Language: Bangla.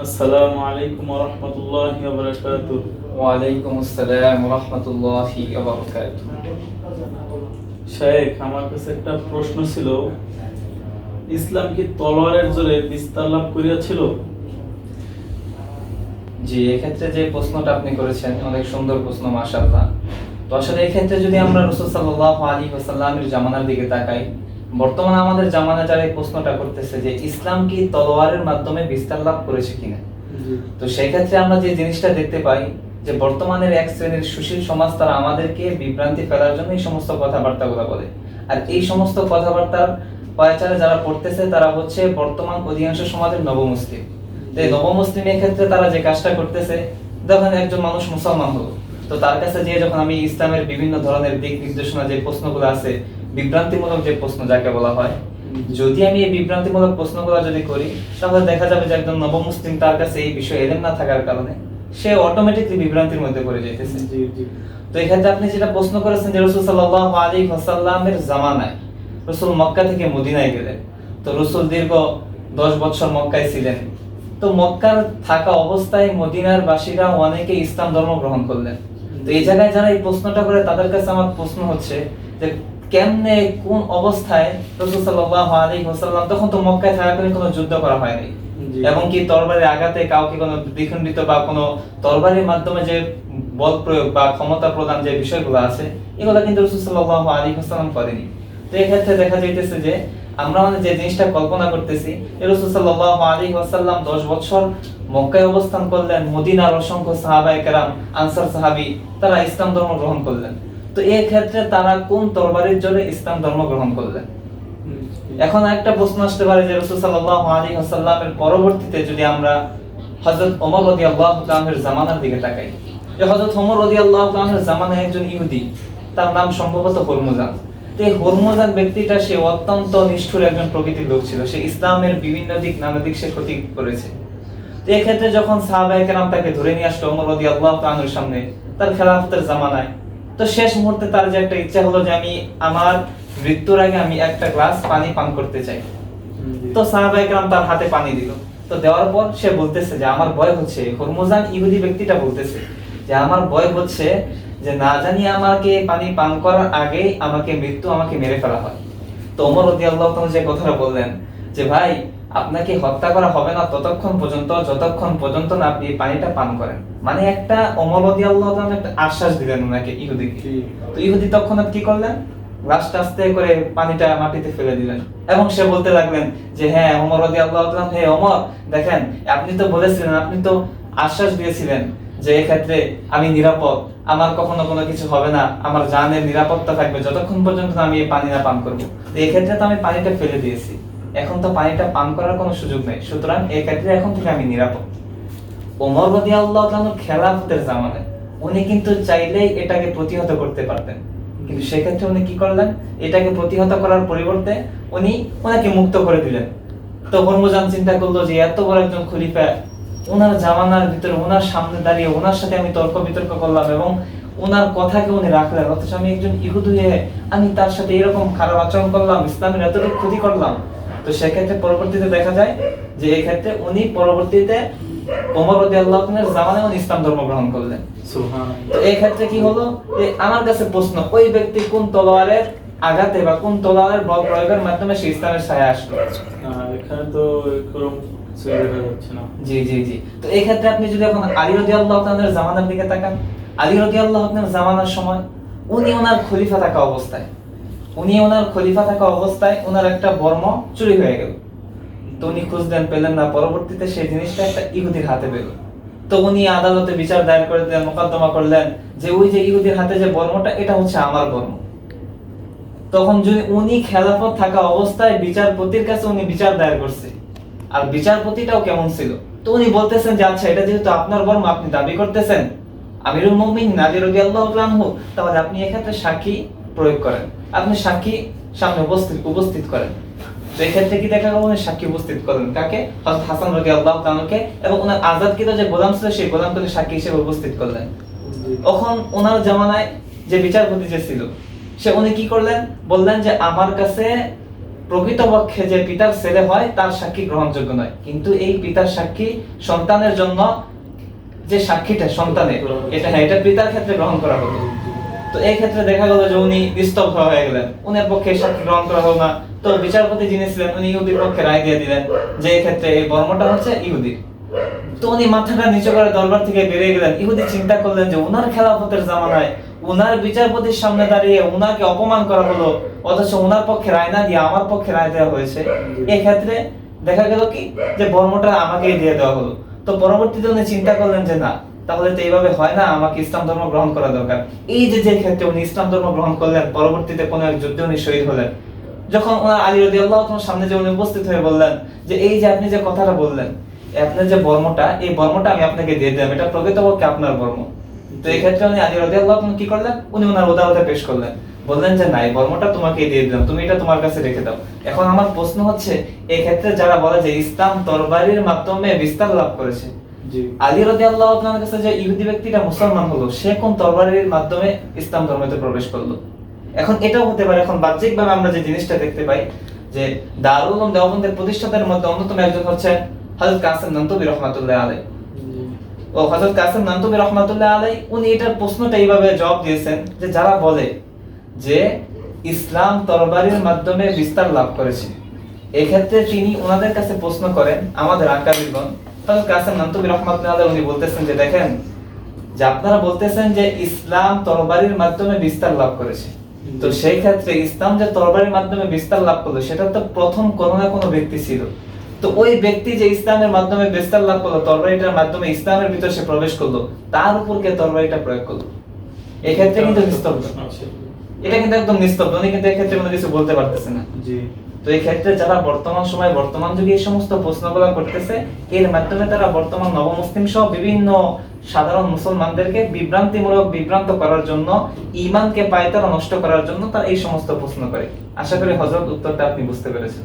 আসসালামু আলাইকুম ওয়া রাহমাতুল্লাহি ওয়া বারাকাতুহু। ওয়ালাইকুম আসসালাম ওয়া রাহমাতুল্লাহি ওয়া বারাকাতুহু। শেখ, আমার কাছে একটা প্রশ্ন ছিল, ইসলাম কি তলোয়ারের জোরে বিস্তার লাভ করিয়াছিল? জি, এক্ষেত্রে যে প্রশ্নটা আপনি করেছেন অনেক সুন্দর প্রশ্ন, মাশাআল্লাহ। তো আসলে এক্ষেত্রে যদি আমরা রাসূল সাল্লাল্লাহু আলাইহি ওয়াসাল্লামের জামানার দিকে তাকাই, বর্তমানে আমাদের জামানা যারা এই প্রশ্নটা করতেছে যে ইসলাম কি তলোয়ারের মাধ্যমে বিস্তার লাভ করেছে কিনা, তো সেই ক্ষেত্রে আমরা যে জিনিসটা দেখতে পাই যে বর্তমানের এক শ্রেণীর সুশীল সমাজ তারা আমাদেরকে বিভ্রান্তি ফেলার জন্য এই সমস্ত কথাবার্তাগুলো বলে। আর এই সমস্ত কথাবার্তার পায়চারে যারা পড়তেছে তারা হচ্ছে বর্তমান অধিকাংশ সমাজের নবমুসলিম। এই নবমুসলিমের ক্ষেত্রে তারা যে কাজটা করতেছে, যখন একজন মানুষ মুসলমান হলো, তো তার কাছে যে যখন আমি ইসলামের বিভিন্ন ধরনের দিক নির্দেশনা যে প্রশ্নগুলো আছে, বিভ্রান্তিমূলক যে প্রশ্ন যাকে বলা হয়, যদি আমি এই বিভ্রান্তিমূলক প্রশ্নগুলো যদি করি, তাহলে দেখা যাবে যে একজন নবমুসলিম তার কাছে এই বিষয়ে এলেম না থাকার কারণে সে অটোমেটিকলি বিভ্রান্তির মধ্যে পড়ে যাইতেছে। জি জি। তো এক্ষেত্রে আপনি যেটা প্রশ্ন করেছেন যে রাসূল সাল্লাল্লাহু আলাইহি ওয়াসাল্লামের জামানায় রাসূল মক্কা থেকে মদিনায় গেলেন, তো রাসূল দীর্ঘ 10 বছর মক্কায় ছিলেন। তো মক্কার থাকা অবস্থায় মদিনার বাসীরা অনেকে ইসলাম ধর্ম গ্রহণ করলেন। তো এই জায়গায় যারা এই প্রশ্নটা করে তাদের কাছে আমার প্রশ্ন হচ্ছে যে কেমনে কোন অবস্থায় রাসূল সাল্লাল্লাহু আলাইহি ওয়াসাল্লাম, তখন তো মক্কায় থাকাকালীন কোনো যুদ্ধ করা হয়নি, এবং কি তরবারির আঘাতে কাউকে কোনো দ্বিখণ্ডিত বা কোনো তরবারির মাধ্যমে যে বল প্রয়োগ বা ক্ষমতা প্রদান যে বিষয়গুলো আছে, এগুলো কিন্তু রাসূল সাল্লাল্লাহু আলাইহি ওয়াসাল্লাম করেনি। তো এই ক্ষেত্রে দেখা যাইতেছে যে আমরা যে জিনিসটা কল্পনা করতেছি, রাসূল সাল্লাল্লাহু আলাইহি ওয়াসাল্লাম 10 বছর মক্কায় অবস্থান করলেন, মদিনার অসংখ্য সাহাবায়ে কেরাম, আনসার সাহাবী তারা ইসলাম ধর্ম গ্রহণ করলেন। তো এই ক্ষেত্রে তারা কোন তরবারির জোরে ইসলাম ধর্ম গ্রহণ করলেন? এখন একটা প্রশ্ন আসতে পারে যে রাসূল সাল্লাল্লাহু আলাইহি ওয়াসাল্লামের পরবর্তীতে যদি আমরা হযরত ওমর রাদিয়াল্লাহু তাআলার জামানার দিকে তাকাই, যে হযরত ওমর রাদিয়াল্লাহু তাআলার জামানায় একজন ইহুদি, তার নাম সম্ভবত হরমুজান। তো এই হরমুজান ব্যক্তিটা সে অত্যন্ত নিষ্ঠুর একজন প্রকৃতির লোক ছিল, সে ইসলামের বিভিন্ন দিক নানা দিক সে ক্ষতি করেছে। তো এই ক্ষেত্রে যখন সাহাবায়ে কেরাম তাকে ধরে নিয়ে আসলো ওমর রাদিয়াল্লাহু তাআলার সামনে তার খেলাফতের জামানায়, তো শেষ মুহূর্তে তার যে একটা ইচ্ছা হলো যে আমি আমার মৃত্যুর আগে আমি একটা গ্লাস পানি পান করতে চাই। তো সাহাবায়ে কেরাম তার হাতে পানি দিল। তো দেওয়ার পর সে বলতেছে যে আমার ভয় হচ্ছে, হরমুজান ইহুদি ব্যক্তিটা বলতেছে যে আমার ভয় হচ্ছে যে না জানি আমাকে পানি পান করার আগেই মৃত্যু আমাকে মেরে ফেলা হয়। তো ওমর রাদিয়াল্লাহু তাআলা যে কথাটা বললেন যে ভাই, আপনাকে হত্যা করা হবে না ততক্ষণ পর্যন্ত যতক্ষণ পর্যন্ত না আপনি পানিটা পান করেন। মানে একটা ওমর রাদিয়াল্লাহু তাআলা একটা আশ্বাস দিলেন ওনাকে, ইহুদিকে। তো ইহুদি তৎক্ষণাৎ কি করলেন, গ্লাসটা আস্তে করে পানিটা মাটিতে ফেলে দিলেন, এবং সে বলতে লাগলেন যে হ্যাঁ ওমর রাদিয়াল্লাহু তাআলা, হে ওমর, দেখেন আপনি তো বলেছিলেন, আপনি তো আশ্বাস দিয়েছিলেন যে এই ক্ষেত্রে আমি নিরাপদ, আমার কখনো কোনো কিছু হবে না, আমার জানের নিরাপত্তা থাকবে যতক্ষণ পর্যন্ত আমি এই পানি না পান করব। তো এই ক্ষেত্রে তো আমি পানিটা ফেলে দিয়েছি, এখন তো পানিটা পান করার কোনো সুযোগ নেই, সুতরাং এই ক্ষেত্রে এখন থেকে আমি নিরাপদ। ওমর রাদিয়াল্লাহু তাআলা খেলাফতের জামানায় উনি কিন্তু চাইলেই এটাকে প্রতিহত করতে পারতেন, কিন্তু সেক্ষেত্রে উনি কি করলেন, এটাকে প্রতিহত করার পরিবর্তে উনি ওনাকে মুক্ত করে দিলেন। তো হরমুজান চিন্তা করলো যে এত বড় একজন খলিফা, ওনার জামানার ভিতরে ওনার সামনে দাঁড়িয়ে ওনার সাথে আমি তর্ক বিতর্ক করলাম এবং ওনার কথাকে উনি রাখলেন, অথচ আমি একজন ইহুদি হয়ে আমি তার সাথে এরকম খারাপ আচরণ করলাম, ইসলামের এতটুকু ক্ষতি করলাম। তো সেক্ষেত্রে পরবর্তীতে দেখা যায় যে এই ক্ষেত্রে উনি পরবর্তীতে ওমর রাদিয়াল্লাহু তাআলার জামানায় উনি ইসলাম ধর্ম গ্রহণ করলেন। সুবহানাল্লাহ। তো এই ক্ষেত্রে কি হলো যে আমার কাছে প্রশ্ন, ওই ব্যক্তি কোন তলোয়ারের আঘাতে বা কোন তলোয়ারের বল প্রয়োগের মাধ্যমে সে ইসলামের ছায়া আসলো? এখানে তো এরকম কিছু দেখা যাচ্ছে না। জি জি জি। তো এই ক্ষেত্রে আপনি যদি এখন আলী রাদিয়াল্লাহু তাআলার জামানার দিকে তাকান, আলী রাদিয়াল্লাহু তাআলার জামানার সময় উনি ওনার খলিফা থাকা অবস্থায় ওনার একটা বর্ম চুরি হয়ে গেল। তো উনি খুঁজলেন, পেলেন না, পরবর্তীতে সেই জিনিসটা একটা ইহুদির হাতে পেল। তো উনি আদালতে বিচার দায়ের করে দিলেন, মোকদ্দমা করলেন যে ওই যে ইহুদির হাতে যে বর্মটা, এটা হচ্ছে আমার বর্ম। তখন যদি উনি খেলাফত থাকা অবস্থায় বিচারপতির কাছে উনি বিচার দায়ের করছে, আর বিচারপতিটাও কেমন ছিল, তো উনি বলতেছেন যে আচ্ছা এটা যেহেতু আপনার বর্ম, আপনি দাবি করতেছেন আমিরুল মুমিনিন আলী রাদিয়াল্লাহু আনহু, তাহলে আপনি এক্ষেত্রে সাক্ষী প্রয়োগ করেন, আপনি সাক্ষী সামনে উপস্থিত করেন। তো এই ক্ষেত্রে কি দেখা গেল, উনি সাক্ষী উপস্থিত করেন কাকে, হযরত হাসান রাদিয়াল্লাহু তাআলাকে, এবং ওনার আযাদকৃত যে গোলাম ছিল সেই গোলামকে সাক্ষী হিসেবে উপস্থিত করলেন। তখন ওনার জামানায় যে বিচারপতি যে ছিল, সে উনি কি করলেন, বললেন যে আমার কাছে প্রকৃতপক্ষে যে পিতার ছেলে হয় তার সাক্ষী গ্রহণযোগ্য নয়, কিন্তু এই পিতার সাক্ষী সন্তানের জন্য যে সাক্ষীটা সন্তানের, এটা পিতার ক্ষেত্রে গ্রহণ করা হলো। তো এই ক্ষেত্রে দেখা গেল যে উনি নিস্তব্ধ হয়ে গেলেন, উনার পক্ষে সাক্ষী গ্রহণ করা হলো না। তো বিচারপতি যিনি ছিলেন উনি ইহুদির পক্ষে রায় দিয়ে দিলেন যে এই ক্ষেত্রে এই বর্মটা হচ্ছে ইহুদির। তো উনি মাথাটা নিচু করে দরবার থেকে বেরিয়ে গেলেন। ইহুদি চিন্তা করলেন যে উনার খেলাফতের জামানায় উনার বিচারপতির সামনে দাঁড়িয়ে উনাকে অপমান করা হলো, অথচ উনার পক্ষে রায় না দিয়ে আমার পক্ষে রায় দেওয়া হয়েছে। এই ক্ষেত্রে দেখা গেল কি যে বর্মটা আমাকেই দিয়ে দেওয়া হলো। তো পরবর্তীতে উনি চিন্তা করলেন যে না, তাহলে তো এইভাবে হয় না, আমাকে ইসলাম ধর্ম গ্রহণ করা দরকার। এই যে ক্ষেত্রে উনি ইসলাম ধর্ম গ্রহণ করলেন, পরবর্তীতে কোনো এক যুদ্ধে উনি শহীদ হলেন। যখন ওনার আলী রাদিয়াল্লাহু তাআলার সামনে যে উনি উপস্থিত হয়ে বললেন যে এই যে আপনি যে কথাটা বললেন, আপনার যে বর্মটা, এই বর্মটা আমি আপনাকে দিয়ে দিলাম, এটা প্রকৃতপক্ষে আপনার বর্ম। তো এই ক্ষেত্রে উনি আলী রাদিয়াল্লাহু তাআলা কি করলেন, উনি ওনার উদারতা পেশ করলেন, বললেন যে না, এই বর্মটা তোমাকে দিয়ে দিলাম, তুমি এটা তোমার কাছে রেখে দাও। এখন আমার প্রশ্ন হচ্ছে, এই ক্ষেত্রে যারা বলে যে ইসলাম তরবারির মাধ্যমে বিস্তার লাভ করেছে, আলী রাদিয়াল্লাহু তাআলার কাছে যে ইহুদি ব্যক্তিটা মুসলমান হলো, সে কোন তরবারির মাধ্যমে ইসলাম ধর্মেতে প্রবেশ করলো? এখন এটাও হতে পারে। এখন বাহ্যিকভাবে আমরা যে জিনিসটা দেখতে পাই যে দারুল উলুম দেওবন্দের প্রতিষ্ঠাতার মধ্যে অন্যতম একজন হচ্ছেন হযরত কাসেম নানতুবি রাহমাতুল্লাহ আলাইহি। ও হযরত কাসেম নানতুবি রাহমাতুল্লাহ আলাইহি উনি এটার প্রশ্নটা এইভাবে জবাব দিয়েছেন যে যারা বলে যে ইসলাম তরবারির মাধ্যমে বিস্তার লাভ করেছে, এই ক্ষেত্রে তিনি ওনাদের কাছে প্রশ্ন করেন, আমাদের আকাবিরগণ। হযরত কাসেম নানতুবি রাহমাতুল্লাহ আলাইহি উনি বলতেছেন যে দেখেন, যে আপনারা বলতেছেন যে ইসলাম তরবারির মাধ্যমে বিস্তার লাভ করেছে, তো সেই ক্ষেত্রে ইসলাম যে তরবারির মাধ্যমে বিস্তার লাভ করলো, সেটা তো প্রথম কোনো না কোনো ব্যক্তি ছিল। তো ওই ব্যক্তি যে ইসলামের মাধ্যমে বিস্তার লাভ করলো, তরবারিটার মাধ্যমে ইসলামের ভিতর সে প্রবেশ করলো, তার উপর কে তরবারিটা প্রয়োগ করলো? এই ক্ষেত্রে কিন্তু নিস্তব্ধ, এটা কিন্তু একদম নিস্তব্ধ, উনি কিন্তু এই ক্ষেত্রে কোনো কিছু বলতে পারতেছে না। তো এই ক্ষেত্রে যারা বর্তমান সময় বর্তমান যুগে এই সমস্ত প্রশ্নগুলো করতেছে, এর মাধ্যমে তারা বর্তমান নবমুসলিম সহ বিভিন্ন সাধারণ মুসলমানদেরকে বিভ্রান্ত করার জন্য, ঈমানকে পায়তারা নষ্ট করার জন্য তারা এই সমস্ত প্রশ্ন করে। আশা করি হযরত উত্তরটা আপনি বুঝতে পেরেছেন।